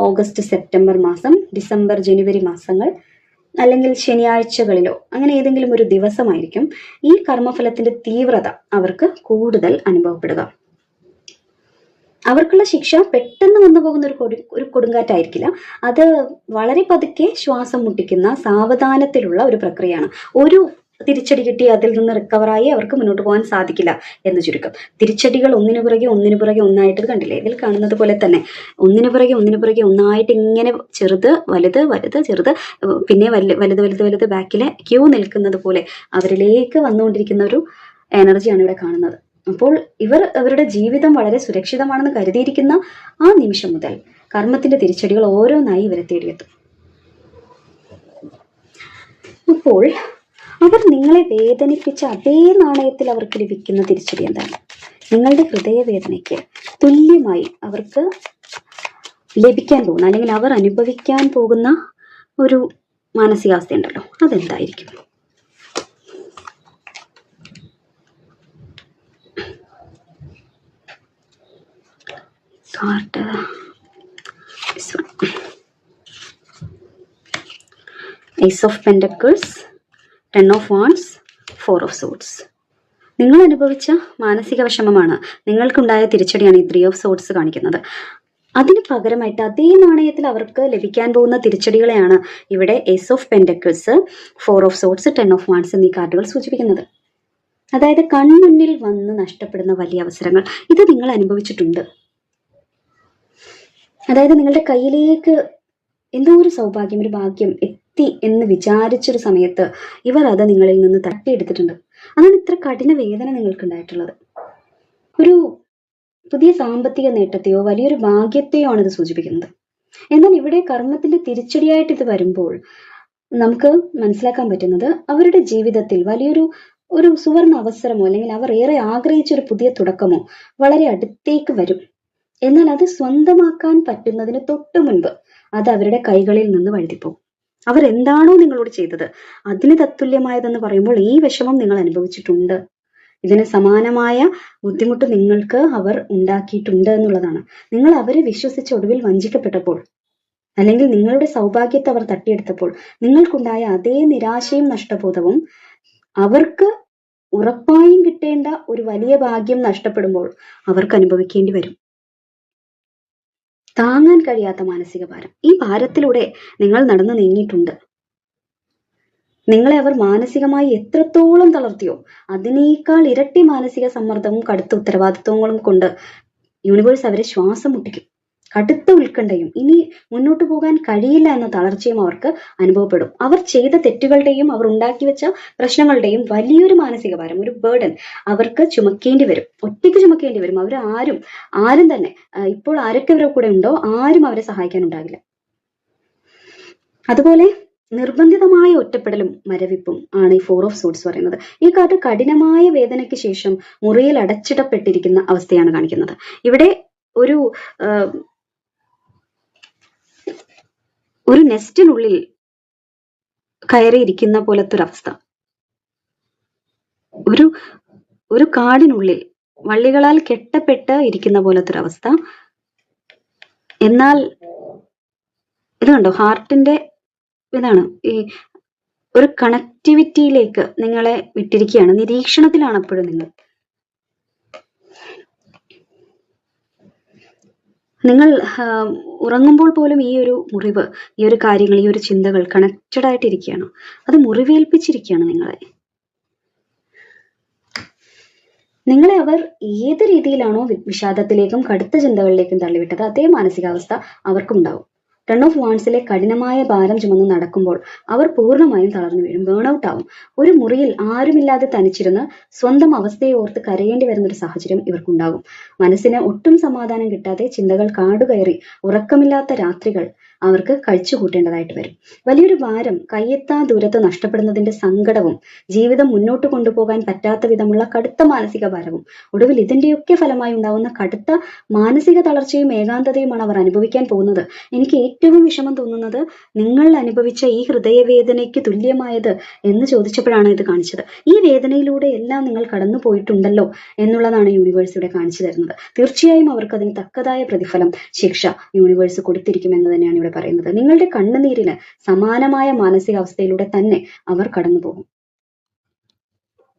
ഓഗസ്റ്റ്, സെപ്റ്റംബർ മാസം, ഡിസംബർ, ജനുവരി മാസങ്ങൾ, അല്ലെങ്കിൽ ശനിയാഴ്ചകളിലോ അങ്ങനെ ഏതെങ്കിലും ഒരു ദിവസമായിരിക്കും ഈ കർമ്മഫലത്തിന്റെ തീവ്രത അവർക്ക് കൂടുതൽ അനുഭവപ്പെടുക. അവർക്കുള്ള ശിക്ഷ പെട്ടെന്ന് വന്നു പോകുന്ന ഒരു കൊടുങ്കാറ്റായിരിക്കില്ല. അത് വളരെ പതുക്കെ ശ്വാസം മുട്ടിക്കുന്ന സാവധാനത്തിലുള്ള ഒരു പ്രക്രിയയാണ്. ഒരു തിരിച്ചടി കിട്ടി അതിൽ നിന്ന് റിക്കവറായി അവർക്ക് മുന്നോട്ട് പോകാൻ സാധിക്കില്ല എന്ന് ചുരുക്കം. തിരിച്ചടികൾ ഒന്നിനു പുറകെ ഒന്നായിട്ട് കണ്ടില്ലേ, ഇതിൽ കാണുന്നത് പോലെ തന്നെ ഒന്നിനു പുറകെ ഒന്നായിട്ട് ഇങ്ങനെ ചെറുത് വലുത് ചെറുത്, പിന്നെ വലുത് ബാക്കിലെ ക്യൂ നിൽക്കുന്നത് പോലെ അവരിലേക്ക് വന്നുകൊണ്ടിരിക്കുന്ന ഒരു എനർജിയാണ് ഇവിടെ കാണുന്നത്. അപ്പോൾ ഇവർ അവരുടെ ജീവിതം വളരെ സുരക്ഷിതമാണെന്ന് കരുതിയിരിക്കുന്ന ആ നിമിഷം മുതൽ കർമ്മത്തിന്റെ തിരിച്ചടികൾ ഓരോന്നായി ഇവരെ തേടിയെത്തും. അപ്പോൾ അവർ നിങ്ങളെ വേദനിപ്പിച്ച അതേ നാണയത്തിൽ അവർക്ക് ലഭിക്കുന്ന തിരിച്ചടി എന്താണ്? നിങ്ങളുടെ ഹൃദയവേദനയ്ക്ക് തുല്യമായി അവർക്ക് ലഭിക്കാൻ പോകുന്ന, അല്ലെങ്കിൽ അവർ അനുഭവിക്കാൻ പോകുന്ന ഒരു മാനസികാവസ്ഥ ഉണ്ടല്ലോ, അതെന്തായിരിക്കും? Card Ace of Pentacles, Ten of Wands, Four of Swords. നിങ്ങൾ അനുഭവിച്ച മാനസിക വിഷമമാണ്, നിങ്ങൾക്കുണ്ടായ തിരിച്ചടിയാണ് ഈ 3 of Swords കാണിക്കുന്നത്. അതിന് പകരമായിട്ട് അതേ നാണയത്തിൽ അവർക്ക് ലഭിക്കാൻ പോകുന്ന തിരിച്ചടികളെയാണ് ഇവിടെ Ace of Pentacles, Four of Swords, Ten of Wands എന്നീ കാർഡുകൾ സൂചിപ്പിക്കുന്നത്. അതായത് കൺമുന്നിൽ വന്ന് നഷ്ടപ്പെടുന്ന വലിയ അവസരങ്ങൾ ഇത് നിങ്ങൾ അനുഭവിച്ചിട്ടുണ്ട്. അതായത് നിങ്ങളുടെ കയ്യിലേക്ക് എന്തോ ഒരു സൗഭാഗ്യം, ഒരു ഭാഗ്യം എത്തി എന്ന് വിചാരിച്ചൊരു സമയത്ത് ഇവർ അത് നിങ്ങളിൽ നിന്ന് തട്ടിയെടുത്തിട്ടുണ്ട്. അതാണ് ഇത്ര കഠിന വേദന നിങ്ങൾക്കുണ്ടായിട്ടുള്ളത്. ഒരു പുതിയ സാമ്പത്തിക നേട്ടത്തെയോ വലിയൊരു ഭാഗ്യത്തെയോ ആണ് ഇത് സൂചിപ്പിക്കുന്നത്. എന്നാൽ ഇവിടെ കർമ്മത്തിന്റെ തിരിച്ചടിയായിട്ട് ഇത് വരുമ്പോൾ നമുക്ക് മനസ്സിലാക്കാൻ പറ്റുന്നത് അവരുടെ ജീവിതത്തിൽ വലിയൊരു സുവർണ അവസരമോ, അല്ലെങ്കിൽ അവർ ഏറെ ആഗ്രഹിച്ച ഒരു പുതിയ തുടക്കമോ വളരെ അടുത്തേക്ക് വരും. എന്നാൽ അത് സ്വന്തമാക്കാൻ പറ്റുന്നതിന് തൊട്ട് മുൻപ് അത് അവരുടെ കൈകളിൽ നിന്ന് വഴുതിപ്പോകും. അവർ എന്താണോ നിങ്ങളോട് ചെയ്തത് അതിന് തത്തുല്യമായതെന്ന് പറയുമ്പോൾ ഈ വിഷമം നിങ്ങൾ അനുഭവിച്ചിട്ടുണ്ട്. ഇതിന് സമാനമായ ബുദ്ധിമുട്ട് നിങ്ങൾക്ക് അവർ ഉണ്ടാക്കിയിട്ടുണ്ട് എന്നുള്ളതാണ്. നിങ്ങൾ അവരെ വിശ്വസിച്ച് ഒടുവിൽ വഞ്ചിക്കപ്പെട്ടപ്പോൾ, അല്ലെങ്കിൽ നിങ്ങളുടെ സൗഭാഗ്യത്തെ അവർ തട്ടിയെടുത്തപ്പോൾ നിങ്ങൾക്കുണ്ടായ അതേ നിരാശയും നഷ്ടബോധവും അവർക്ക് ഉറപ്പായും കിട്ടേണ്ട ഒരു വലിയ ഭാഗ്യം നഷ്ടപ്പെടുമ്പോൾ അവർക്ക് അനുഭവിക്കേണ്ടി വരും. താങ്ങാൻ കഴിയാത്ത മാനസിക ഭാരം, ഈ ഭാരത്തിലൂടെ നിങ്ങൾ നടന്നു നീങ്ങിയിട്ടുണ്ട്. നിങ്ങളെ അവർ മാനസികമായി എത്രത്തോളം തളർത്തിയോ അതിനേക്കാൾ ഇരട്ടി മാനസിക സമ്മർദ്ദവും കടുത്ത ഉത്തരവാദിത്വങ്ങളും കൊണ്ട് യൂണിവേഴ്സ് അവരെ ശ്വാസം മുട്ടിക്കും. കടുത്ത ഉത്കണ്ഠയും ഇനി മുന്നോട്ട് പോകാൻ കഴിയില്ല എന്ന തളർച്ചയും അവർക്ക് അനുഭവപ്പെടും. അവർ ചെയ്ത തെറ്റുകളുടെയും അവർ ഉണ്ടാക്കി വെച്ച പ്രശ്നങ്ങളുടെയും വലിയൊരു മാനസിക ഭാരം, ഒരു ബേർഡൻ അവർക്ക് ചുമക്കേണ്ടി വരും, ഒറ്റയ്ക്ക് ചുമക്കേണ്ടി വരും. അവർ ആരും തന്നെ ഇപ്പോൾ ആരൊക്കെ അവരുടെ കൂടെ ഉണ്ടോ ആരും അവരെ സഹായിക്കാൻ ഉണ്ടാകില്ല. അതുപോലെ നിർബന്ധിതമായ ഒറ്റപ്പെടലും മരവിപ്പും ആണ് ഈ 4 ഓഫ് സൂട്ട്സ് പറയുന്നത്. ഈ കാർഡ് കഠിനമായ വേദനയ്ക്ക് ശേഷം മുറിയിൽ അടച്ചിടപ്പെട്ടിരിക്കുന്ന അവസ്ഥയാണ് കാണിക്കുന്നത്. ഇവിടെ ഒരു നെസ്റ്റിനുള്ളിൽ കയറിയിരിക്കുന്ന പോലത്തെ ഒരവസ്ഥ, ഒരു കാടിനുള്ളിൽ വള്ളികളാൽ കെട്ടപ്പെട്ട് ഇരിക്കുന്ന പോലത്തെ ഒരവസ്ഥ. എന്നാൽ ഇത് കണ്ടോ, ഹാർട്ടിന്റെ ഇതാണ് ഈ ഒരു കണക്ടിവിറ്റിയിലേക്ക് നിങ്ങളെ വിട്ടിരിക്കുകയാണ്, നിരീക്ഷണത്തിലാണ് അപ്പോഴും നിങ്ങൾ ഉറങ്ങുമ്പോൾ പോലും ഈ ഒരു മുറിവ്, ഈ ഒരു കാര്യങ്ങൾ, ഈ ഒരു ചിന്തകൾ കണക്റ്റഡ് ആയിട്ടിരിക്കുകയാണ്. അത് മുറിവേൽപ്പിച്ചിരിക്കുകയാണ് നിങ്ങളെ അവർ ഏത് രീതിയിലാണോ വിഷാദത്തിലേക്കും കടുത്ത ചിന്തകളിലേക്കും തള്ളിവിട്ടത് അതേ മാനസികാവസ്ഥ അവർക്കും ഉണ്ടാവും. 10 ഓഫ് വാൻസിലെ കഠിനമായ ഭാരം ചുമന്ന് നടക്കുമ്പോൾ അവർ പൂർണ്ണമായും തളർന്നു വീഴും, ബേൺഔട്ട് ആവും. ഒരു മുറിയിൽ ആരുമില്ലാതെ തനിച്ചിരുന്ന് സ്വന്തം അവസ്ഥയെ ഓർത്ത് കരയേണ്ടി വരുന്ന ഒരു സാഹചര്യം ഇവർക്കുണ്ടാകും. മനസ്സിന് ഒട്ടും സമാധാനം കിട്ടാതെ ചിന്തകൾ കാടുകയറി ഉറക്കമില്ലാത്ത രാത്രികൾ അവർക്ക് കഴിച്ചു കൂട്ടേണ്ടതായിട്ട് വരും. വലിയൊരു ഭാരം കയ്യെത്താ ദൂരത്ത് നഷ്ടപ്പെടുന്നതിന്റെ സങ്കടവും ജീവിതം മുന്നോട്ട് കൊണ്ടുപോകാൻ പറ്റാത്ത വിധമുള്ള കടുത്ത മാനസിക ഭാരവും ഒടുവിൽ ഇതിന്റെയൊക്കെ ഫലമായി ഉണ്ടാവുന്ന കടുത്ത മാനസിക തളർച്ചയും ഏകാന്തതയുമാണ് അവർ അനുഭവിക്കാൻ പോകുന്നത്. എനിക്ക് ഏറ്റവും വിഷമം തോന്നുന്നത് നിങ്ങൾ അനുഭവിച്ച ഈ ഹൃദയവേദനയ്ക്ക് തുല്യമായത് എന്ന് ചോദിച്ചപ്പോഴാണ് ഇത് കാണിച്ചത്. ഈ വേദനയിലൂടെ എല്ലാം നിങ്ങൾ കടന്നു പോയിട്ടുണ്ടല്ലോ എന്നുള്ളതാണ് യൂണിവേഴ്സ് ഇവിടെ കാണിച്ചു തരുന്നത്. തീർച്ചയായും അവർക്ക് അതിന് തക്കതായ പ്രതിഫലം, ശിക്ഷ യൂണിവേഴ്സ് കൊടുത്തിരിക്കുമെന്ന് തന്നെയാണ് ഇവിടെ പറയുന്നത്. നിങ്ങളുടെ കണ്ണുനീരിന് സമാനമായ മാനസികാവസ്ഥയിലൂടെ തന്നെ അവർ കടന്നു പോകും.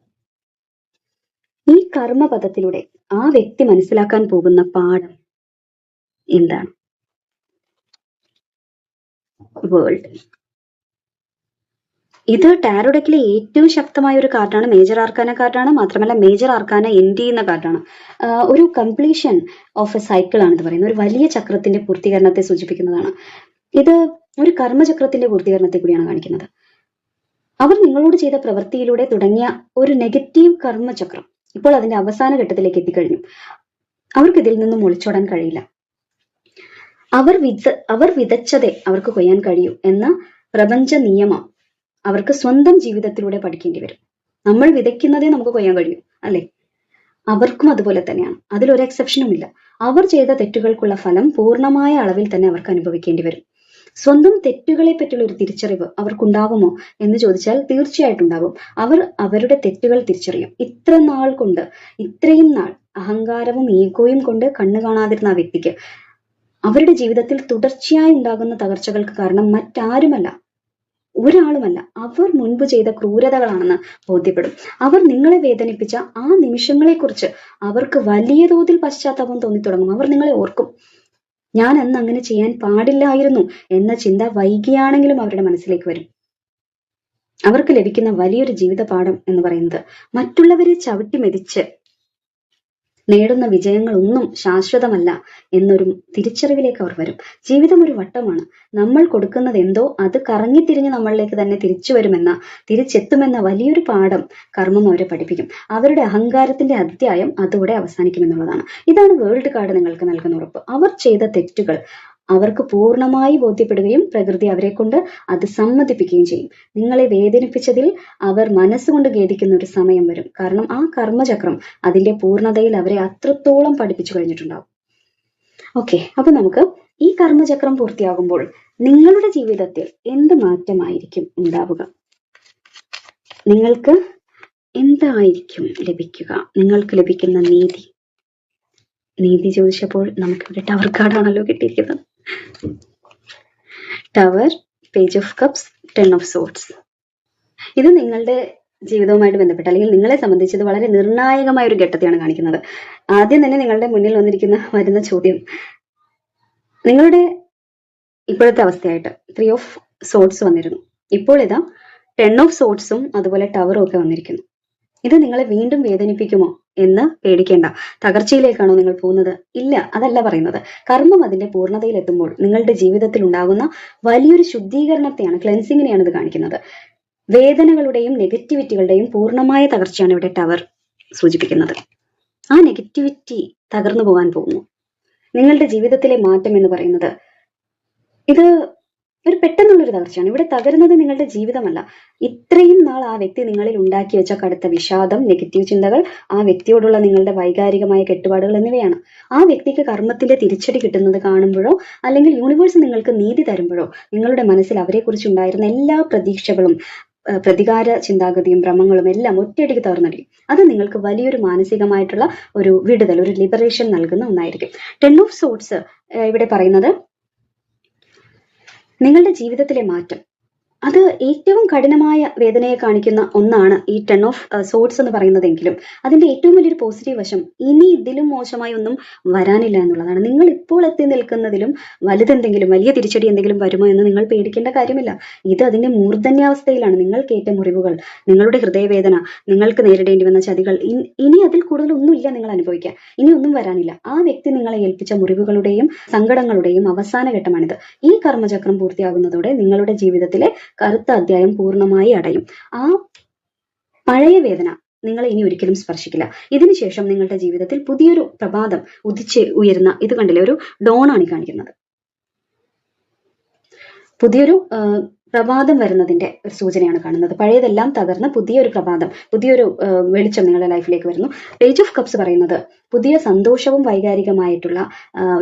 ഈ കർമ്മപദത്തിലൂടെ ആ വ്യക്തി മനസ്സിലാക്കാൻ പോകുന്ന പാഠം എന്താണ്? വേൾഡ്. ഇത് ടാരോ ഡെക്കിലെ ഏറ്റവും ശക്തമായ ഒരു കാർഡാണ്, മേജർ ആർക്കാന കാർഡാണ്. മാത്രമല്ല മേജർ ആർക്കാന എൻഡ് ചെയ്യുന്ന കാർഡാണ്. ഒരു കംപ്ലീഷൻ ഓഫ് എ സൈക്കിൾ ആണ് ഇത് പറയുന്നത്. ഒരു വലിയ ചക്രത്തിന്റെ പൂർത്തീകരണത്തെ സൂചിപ്പിക്കുന്നതാണ്. ഇത് ഒരു കർമ്മചക്രത്തിന്റെ പൂർത്തീകരണത്തെ കൂടിയാണ് കാണിക്കുന്നത്. അവർ നിങ്ങളോട് ചെയ്ത പ്രവൃത്തിയിലൂടെ തുടങ്ങിയ ഒരു നെഗറ്റീവ് കർമ്മചക്രം ഇപ്പോൾ അതിന്റെ അവസാന ഘട്ടത്തിലേക്ക് എത്തിക്കഴിഞ്ഞു. അവർക്ക് ഇതിൽ നിന്നും ഒളിച്ചോടാൻ കഴിയില്ല. അവർ വിതച്ചതേ അവർക്ക് കൊയ്യാൻ കഴിയൂ എന്ന പ്രപഞ്ച നിയമം അവർക്ക് സ്വന്തം ജീവിതത്തിലൂടെ പഠിക്കേണ്ടി വരും. നമ്മൾ വിതയ്ക്കുന്നതേ നമുക്ക് കൊയ്യാൻ കഴിയൂ, അല്ലെ? അവർക്കും അതുപോലെ തന്നെയാണ്. അതിലൊരു എക്സെപ്ഷനും ഇല്ല. അവർ ചെയ്ത തെറ്റുകൾക്കുള്ള ഫലം പൂർണ്ണമായ അളവിൽ തന്നെ അവർക്ക് അനുഭവിക്കേണ്ടി വരും. സ്വന്തം തെറ്റുകളെ പറ്റിയുള്ള ഒരു തിരിച്ചറിവ് അവർക്കുണ്ടാവുമോ എന്ന് ചോദിച്ചാൽ തീർച്ചയായിട്ടും ഉണ്ടാവും. അവർ അവരുടെ തെറ്റുകൾ തിരിച്ചറിയും. ഇത്രയും നാൾ അഹങ്കാരവും ഈഗോയും കൊണ്ട് കണ്ണു കാണാതിരുന്ന ആ വ്യക്തിക്ക് അവരുടെ ജീവിതത്തിൽ തുടർച്ചയായി ഉണ്ടാകുന്ന തകർച്ചകൾക്ക് കാരണം മറ്റാരുമല്ല, ഒരാളുമല്ല, അവർ മുൻപ് ചെയ്ത ക്രൂരതകളാണെന്ന് ബോധ്യപ്പെടും. അവർ നിങ്ങളെ വേദനിപ്പിച്ച ആ നിമിഷങ്ങളെക്കുറിച്ച് അവർക്ക് വലിയ തോതിൽ പശ്ചാത്താപം തോന്നിത്തുടങ്ങും. അവർ നിങ്ങളെ ഓർക്കും. ഞാൻ അന്ന് അങ്ങനെ ചെയ്യാൻ പാടില്ലായിരുന്നു എന്ന ചിന്ത വൈകിയാണെങ്കിലും അവരുടെ മനസ്സിലേക്ക് വരും. അവർക്ക് ലഭിക്കുന്ന വലിയൊരു ജീവിത പാഠം എന്ന് പറയുന്നത് മറ്റുള്ളവരെ ചവിട്ടി മെതിച്ച് നേടുന്ന വിജയങ്ങളൊന്നും ശാശ്വതമല്ല എന്നൊരു തിരിച്ചറിവിലേക്ക് അവർ വരും. ജീവിതം ഒരു വട്ടമാണ്. നമ്മൾ കൊടുക്കുന്നത് എന്തോ അത് കറങ്ങിത്തിരിഞ്ഞ് നമ്മളിലേക്ക് തന്നെ തിരിച്ചെത്തുമെന്ന വലിയൊരു പാഠം കർമ്മം അവരെ പഠിപ്പിക്കും. അവരുടെ അഹങ്കാരത്തിന്റെ അധ്യായം അതോടെ അവസാനിക്കുമെന്നുള്ളതാണ്. ഇതാണ് വേൾഡ് കാർഡ് നിങ്ങൾക്ക് നൽകുന്ന ഉറപ്പ്. അവർ ചെയ്ത തെറ്റുകൾ അവർക്ക് പൂർണ്ണമായി ബോധ്യപ്പെടുകയും പ്രകൃതി അവരെ കൊണ്ട് അത് സമ്മതിപ്പിക്കുകയും ചെയ്യും. നിങ്ങളെ വേദനിപ്പിച്ചതിൽ അവർ മനസ്സുകൊണ്ട് ഖേദിക്കുന്ന ഒരു സമയം വരും. കാരണം ആ കർമ്മചക്രം അതിന്റെ പൂർണ്ണതയിൽ അവരെ അത്രത്തോളം പഠിപ്പിച്ചു കഴിഞ്ഞിട്ടുണ്ടാവും. ഓക്കെ, അപ്പൊ നമുക്ക് ഈ കർമ്മചക്രം പൂർത്തിയാകുമ്പോൾ നിങ്ങളുടെ ജീവിതത്തിൽ എന്ത് മാറ്റമായിരിക്കും ഉണ്ടാവുക? നിങ്ങൾക്ക് എന്തായിരിക്കും ലഭിക്കുക? നിങ്ങൾക്ക് ലഭിക്കുന്ന നീതി ചോദിച്ചപ്പോൾ നമുക്കിവിടെ ടവർ കാർഡാണല്ലോ കിട്ടിയിരിക്കുന്നത്. Tower, page of cups, 10 of swords. ഇത് നിങ്ങളുടെ ജീവിതവുമായിട്ട് ബന്ധപ്പെട്ട് അല്ലെങ്കിൽ നിങ്ങളെ സംബന്ധിച്ചത് വളരെ നിർണായകമായ ഒരു ഘട്ടത്തെയാണ് കാണിക്കുന്നത്. ആദ്യം തന്നെ നിങ്ങളുടെ മുന്നിൽ വരുന്ന ചോദ്യം, നിങ്ങളുടെ ഇപ്പോഴത്തെ അവസ്ഥയായിട്ട് 3 ഓഫ് സോർഡ്സ് വന്നിരുന്നു. ഇപ്പോൾ ഇതാ 10 ഓഫ് സോർഡ്സും അതുപോലെ ടവറും ഒക്കെ വന്നിരിക്കുന്നു. ഇത് നിങ്ങളെ വീണ്ടും വേദനിപ്പിക്കുമോ എന്ന് പേടിക്കേണ്ട. തകർച്ചയിലേക്കാണോ നിങ്ങൾ പോകുന്നത്? ഇല്ല, അതല്ല പറയുന്നത്. കർമ്മം അതിന്റെ പൂർണ്ണതയിലെത്തുമ്പോൾ നിങ്ങളുടെ ജീവിതത്തിൽ ഉണ്ടാകുന്ന വലിയൊരു ശുദ്ധീകരണത്തെയാണ്, ക്ലെൻസിങ്ങിനെയാണ് ഇത് കാണിക്കുന്നത്. വേദനകളുടെയും നെഗറ്റിവിറ്റികളുടെയും പൂർണ്ണമായ തകർച്ചയാണ് ഇവിടെ ടവർ സൂചിപ്പിക്കുന്നത്. ആ നെഗറ്റിവിറ്റി തകർന്നു പോകാൻ പോകുന്നു. നിങ്ങളുടെ ജീവിതത്തിലെ മാറ്റം എന്ന് പറയുന്നത് ഇത് ഒരു പെട്ടെന്നുള്ളൊരു തകർച്ചയാണ്. ഇവിടെ തകരുന്നത് നിങ്ങളുടെ ജീവിതമല്ല. ഇത്രയും നാൾ ആ വ്യക്തി നിങ്ങളിൽ ഉണ്ടാക്കി വെച്ച കടുത്ത വിഷാദം, നെഗറ്റീവ് ചിന്തകൾ, ആ വ്യക്തിയോടുള്ള നിങ്ങളുടെ വൈകാരികമായ കെട്ടുപാടുകൾ എന്നിവയാണ്. ആ വ്യക്തിക്ക് കർമ്മത്തിന്റെ തിരിച്ചടി കിട്ടുന്നത് കാണുമ്പോഴോ അല്ലെങ്കിൽ യൂണിവേഴ്സ് നിങ്ങൾക്ക് നീതി തരുമ്പോഴോ നിങ്ങളുടെ മനസ്സിൽ അവരെക്കുറിച്ചുണ്ടായിരുന്ന എല്ലാ പ്രതീക്ഷകളും പ്രതികാര ചിന്താഗതിയും ഭ്രമങ്ങളും എല്ലാം ഒറ്റയടിക്ക് തകർന്നടിക്കും. അത് നിങ്ങൾക്ക് വലിയൊരു മാനസികമായിട്ടുള്ള ഒരു വിടുതൽ, ഒരു ലിബറേഷൻ നൽകുന്ന ഒന്നായിരിക്കും. 10 ഓഫ് സോർട്സ് ഇവിടെ പറയുന്നത് നിങ്ങളുടെ ജീവിതത്തിലെ മാറ്റം അത് ഏറ്റവും കഠിനമായ വേദനയെ കാണിക്കുന്ന ഒന്നാണ് ഈ 10 ഓഫ് സോർട്സ് എന്ന് പറയുന്നതെങ്കിലും അതിന്റെ ഏറ്റവും വലിയൊരു പോസിറ്റീവ് വശം ഇനി ഇതിലും മോശമായി ഒന്നും വരാനില്ല എന്നുള്ളതാണ്. നിങ്ങൾ ഇപ്പോൾ എത്തി നിൽക്കുന്നതിലും വലുതെന്തെങ്കിലും, വലിയ തിരിച്ചടി എന്തെങ്കിലും വരുമോ എന്ന് നിങ്ങൾ പേടിക്കേണ്ട കാര്യമില്ല. ഇത് അതിന്റെ മൂർധന്യാവസ്ഥയിലാണ്. നിങ്ങൾക്കേറ്റ മുറിവുകൾ, നിങ്ങളുടെ ഹൃദയവേദന, നിങ്ങൾക്ക് നേരിടേണ്ടി വന്ന ചതികൾ, ഇനി അതിൽ കൂടുതലൊന്നുമില്ല നിങ്ങൾ അനുഭവിക്കാൻ. ഇനി ഒന്നും വരാനില്ല. ആ വ്യക്തി നിങ്ങളെ ഏൽപ്പിച്ച മുറിവുകളുടെയും സങ്കടങ്ങളുടെയും അവസാന ഘട്ടമാണിത്. ഈ കർമ്മചക്രം പൂർത്തിയാകുന്നതോടെ നിങ്ങളുടെ ജീവിതത്തിലെ കറുത്ത അധ്യായം പൂർണ്ണമായി അടയും. ആ പഴയ വേദന നിങ്ങളെ ഇനി ഒരിക്കലും സ്പർശിക്കില്ല. ഇതിനുശേഷം നിങ്ങളുടെ ജീവിതത്തിൽ പുതിയൊരു പ്രഭാതം ഉദിച്ച് ഉയരുന്ന, ഇത് കണ്ടില്ലേ, ഒരു ഡോണാണ് ഈ കാണിക്കുന്നത്. പുതിയൊരു പ്രഭാതം വരുന്നതിന്റെ ഒരു സൂചനയാണ് കാണുന്നത്. പഴയതെല്ലാം തകർന്ന് പുതിയൊരു പ്രഭാതം, പുതിയൊരു വെളിച്ചം നിങ്ങളുടെ ലൈഫിലേക്ക് വരുന്നു. പേജ് ഓഫ് കപ്സ് പറയുന്നത് പുതിയ സന്തോഷവും വൈകാരികമായിട്ടുള്ള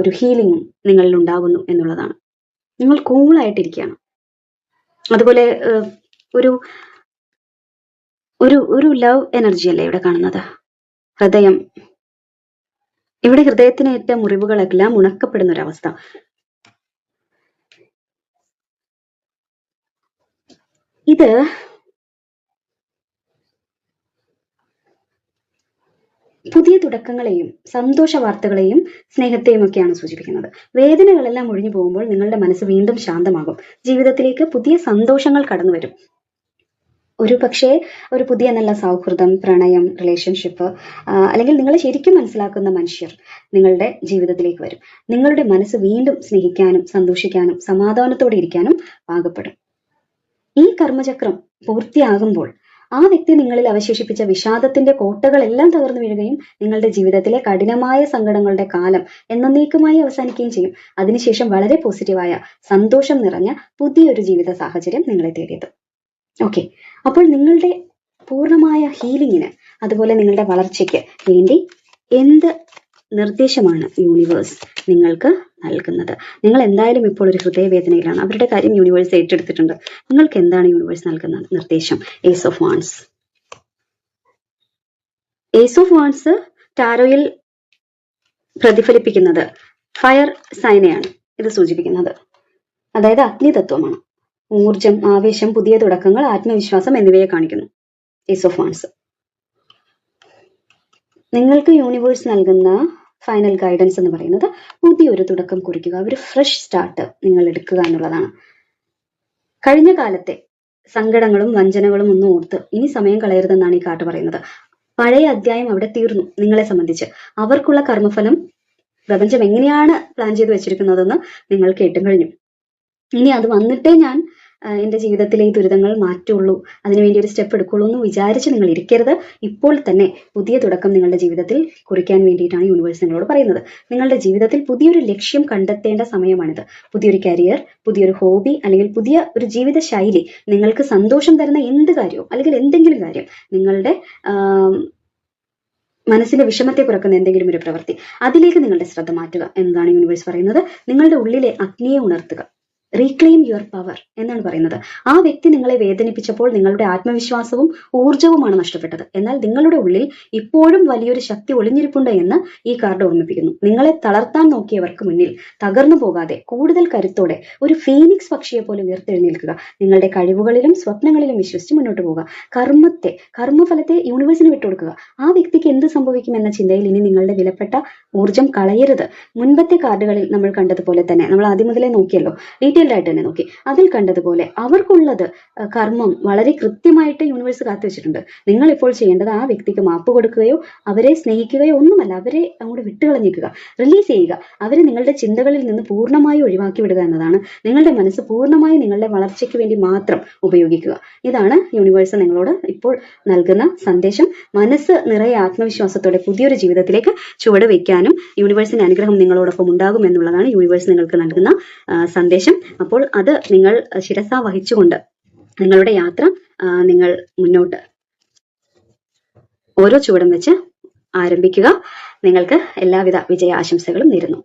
ഒരു ഹീലിംഗും നിങ്ങളിൽ ഉണ്ടാകുന്നു എന്നുള്ളതാണ്. നിങ്ങൾ കൂളായിട്ടിരിക്കുകയാണ്. അതുപോലെ ഒരു ഒരു ഒരു ലവ് എനർജി അല്ലേ ഇവിടെ കാണുന്നത്. ഹൃദയം, ഇവിടെ ഹൃദയത്തിനേറ്റ മുറിവുകളെല്ലാം ഉണക്കപ്പെടുന്ന ഒരവസ്ഥ. ഇത് പുതിയ തുടക്കങ്ങളെയും സന്തോഷ വാർത്തകളെയും സ്നേഹത്തെയും ഒക്കെയാണ് സൂചിപ്പിക്കുന്നത്. വേദനകളെല്ലാം ഒഴിഞ്ഞു പോകുമ്പോൾ നിങ്ങളുടെ മനസ്സ് വീണ്ടും ശാന്തമാകും. ജീവിതത്തിലേക്ക് പുതിയ സന്തോഷങ്ങൾ കടന്നു വരും. ഒരു പക്ഷേ ഒരു പുതിയ നല്ല സൗഹൃദം, പ്രണയം, റിലേഷൻഷിപ്പ്, അല്ലെങ്കിൽ നിങ്ങളെ ശരിക്കും മനസ്സിലാക്കുന്ന മനുഷ്യർ നിങ്ങളുടെ ജീവിതത്തിലേക്ക് വരും. നിങ്ങളുടെ മനസ്സ് വീണ്ടും സ്നേഹിക്കാനും സന്തോഷിക്കാനും സമാധാനത്തോടെ ഇരിക്കാനും പാകപ്പെടും. ഈ കർമ്മചക്രം പൂർത്തിയാകുമ്പോൾ ആ വ്യക്തി നിങ്ങളിൽ അവശേഷിപ്പിച്ച വിഷാദത്തിന്റെ കോട്ടകളെല്ലാം തകർന്നു വീഴുകയും നിങ്ങളുടെ ജീവിതത്തിലെ കഠിനമായ സങ്കടങ്ങളുടെ കാലം എന്നേക്കുമായി അവസാനിക്കുകയും ചെയ്യും. അതിനുശേഷം വളരെ പോസിറ്റീവായ സന്തോഷം നിറഞ്ഞ പുതിയൊരു ജീവിത സാഹചര്യം നിങ്ങളെ തേടിയെത്തും. ഓക്കെ, അപ്പോൾ നിങ്ങളുടെ പൂർണ്ണമായ ഹീലിങ്ങിന്, അതുപോലെ നിങ്ങളുടെ വളർച്ചയ്ക്ക് വേണ്ടി എന്ത് നിർദ്ദേശമാണ് യൂണിവേഴ്സ് നിങ്ങൾക്ക് നൽകുന്നത്? നിങ്ങൾ എന്തായാലും ഇപ്പോൾ ഒരു ഹൃദയവേദനയിലാണ്. അവരുടെ കാര്യം യൂണിവേഴ്സ് ഏറ്റെടുത്തിട്ടുണ്ട്. നിങ്ങൾക്ക് എന്താണ് യൂണിവേഴ്സ് നൽകുന്ന നിർദ്ദേശം? Ace of wands. Ace of wands ടാരോയിൽ പ്രതിഫലിപ്പിക്കുന്നത് ഫയർ സൈനെയാണ് ഇത് സൂചിപ്പിക്കുന്നത്. അതായത് അഗ്നിതത്വമാണ്. ഊർജം, ആവേശം, പുതിയ തുടക്കങ്ങൾ, ആത്മവിശ്വാസം എന്നിവയെ കാണിക്കുന്നു ഏസ് ഓഫ് വാൻഡ്സ്. നിങ്ങൾക്ക് യൂണിവേഴ്സ് നൽകുന്ന ഫൈനൽ ഗൈഡൻസ് എന്ന് പറയുന്നത് പുതിയൊരു തുടക്കം കുറിക്കുക, ഒരു ഫ്രഷ് സ്റ്റാർട്ട് നിങ്ങൾ എടുക്കുക എന്നുള്ളതാണ്. കഴിഞ്ഞ കാലത്തെ സങ്കടങ്ങളും വഞ്ചനകളും ഒന്നും ഓർത്ത് ഇനി സമയം കളയരുതെന്നാണ് ഈ കാർഡ് പറയുന്നത്. പഴയ അധ്യായം അവിടെ തീർന്നു. നിങ്ങളെ സംബന്ധിച്ച് അവർക്കുള്ള കർമ്മഫലം പ്രപഞ്ചം എങ്ങനെയാണ് പ്ലാൻ ചെയ്ത് വെച്ചിരിക്കുന്നതെന്ന് നിങ്ങൾ കേട്ടും കഴിഞ്ഞു. ഇനി അത് വന്നിട്ടേ ഞാൻ എൻ്റെ ജീവിതത്തിലെ ഈ ദുരിതങ്ങൾ മാറ്റുള്ളൂ, അതിനുവേണ്ടി ഒരു സ്റ്റെപ്പ് എടുക്കുള്ളൂ എന്ന് വിചാരിച്ച് നിങ്ങൾ ഇരിക്കരുത്. ഇപ്പോൾ തന്നെ പുതിയ തുടക്കം നിങ്ങളുടെ ജീവിതത്തിൽ കുറിക്കാൻ വേണ്ടിയിട്ടാണ് യൂണിവേഴ്സ് നിങ്ങളോട് പറയുന്നത്. നിങ്ങളുടെ ജീവിതത്തിൽ പുതിയൊരു ലക്ഷ്യം കണ്ടെത്തേണ്ട സമയമാണിത്. പുതിയൊരു കരിയർ, പുതിയൊരു ഹോബി, അല്ലെങ്കിൽ പുതിയ ഒരു ജീവിത ശൈലി, നിങ്ങൾക്ക് സന്തോഷം തരുന്ന എന്ത് കാര്യവും അല്ലെങ്കിൽ എന്തെങ്കിലും കാര്യം, നിങ്ങളുടെ മനസ്സിന്റെ വിഷമത്തെ കുറക്കുന്ന എന്തെങ്കിലും ഒരു പ്രവൃത്തി, അതിലേക്ക് നിങ്ങളുടെ ശ്രദ്ധ മാറ്റുക എന്നതാണ് യൂണിവേഴ്സ് പറയുന്നത്. നിങ്ങളുടെ ഉള്ളിലെ അഗ്നിയെ ഉണർത്തുക. റീക്ലെയിം യുവർ പവർ എന്നാണ് പറയുന്നത്. ആ വ്യക്തി നിങ്ങളെ വേദനിപ്പിച്ചപ്പോൾ നിങ്ങളുടെ ആത്മവിശ്വാസവും ഊർജവുമാണ് നഷ്ടപ്പെട്ടത്. എന്നാൽ നിങ്ങളുടെ ഉള്ളിൽ ഇപ്പോഴും വലിയൊരു ശക്തി ഒളിഞ്ഞിരിപ്പുണ്ട് എന്ന് ഈ കാർഡ് ഓർമ്മിപ്പിക്കുന്നു. നിങ്ങളെ തളർത്താൻ നോക്കിയവർക്ക് മുന്നിൽ തകർന്നു പോകാതെ കൂടുതൽ കരുത്തോടെ ഒരു ഫീനിക്സ് പക്ഷിയെ പോലെ ഉയർത്തെഴുന്നേൽക്കുക. നിങ്ങളുടെ കഴിവുകളിലും സ്വപ്നങ്ങളിലും വിശ്വസിച്ച് മുന്നോട്ട് പോവുക. കർമ്മഫലത്തെ യൂണിവേഴ്സിന് വിട്ടുകൊടുക്കുക. ആ വ്യക്തിക്ക് എന്ത് സംഭവിക്കുമെന്ന ചിന്തയിൽ ഇനി നിങ്ങളുടെ വിലപ്പെട്ട ഊർജം കളയരുത്. മുൻപത്തെ കാർഡുകളിൽ നമ്മൾ കണ്ടതുപോലെ തന്നെ, നമ്മൾ ആദ്യം മുതലേ നോക്കിയല്ലോ, ഡീറ്റെയിൽഡ് ആയിട്ട് തന്നെ നോക്കി. അതിൽ കണ്ടതുപോലെ അവർക്കുള്ളത് കർമ്മം വളരെ കൃത്യമായിട്ട് യൂണിവേഴ്സ് കാത്തുവെച്ചിട്ടുണ്ട്. നിങ്ങൾ ഇപ്പോൾ ചെയ്യേണ്ടത് ആ വ്യക്തിക്ക് മാപ്പ് കൊടുക്കുകയോ അവരെ സ്നേഹിക്കുകയോ ഒന്നുമല്ല, അവരെ അങ്ങോട്ട് വിട്ടുകളഞ്ഞിരിക്കുക, റിലീസ് ചെയ്യുക. അവരെ നിങ്ങളുടെ ചിന്തകളിൽ നിന്ന് പൂർണ്ണമായി ഒഴിവാക്കി വിടുക എന്നതാണ്. നിങ്ങളുടെ മനസ്സ് പൂർണ്ണമായി നിങ്ങളുടെ വളർച്ചയ്ക്ക് വേണ്ടി മാത്രം ഉപയോഗിക്കുക. ഇതാണ് യൂണിവേഴ്സ് നിങ്ങളോട് ഇപ്പോൾ നൽകുന്ന സന്ദേശം. മനസ്സ് നിറയെ ആത്മവിശ്വാസത്തോടെ പുതിയൊരു ജീവിതത്തിലേക്ക് ചുവട് വയ്ക്കാനും യൂണിവേഴ്സിന്റെ അനുഗ്രഹം നിങ്ങളോടൊപ്പം ഉണ്ടാകും എന്നുള്ളതാണ് യൂണിവേഴ്സ് നിങ്ങൾക്ക് നൽകുന്ന സന്ദേശം. അപ്പോൾ അത് നിങ്ങൾ ശിരസാ വഹിച്ചുകൊണ്ട് നിങ്ങളുടെ യാത്ര നിങ്ങൾ മുന്നോട്ട് ഓരോ ചുവടും വെച്ച് ആരംഭിക്കുക. നിങ്ങൾക്ക് എല്ലാവിധ വിജയാശംസകളും നേരുന്നു.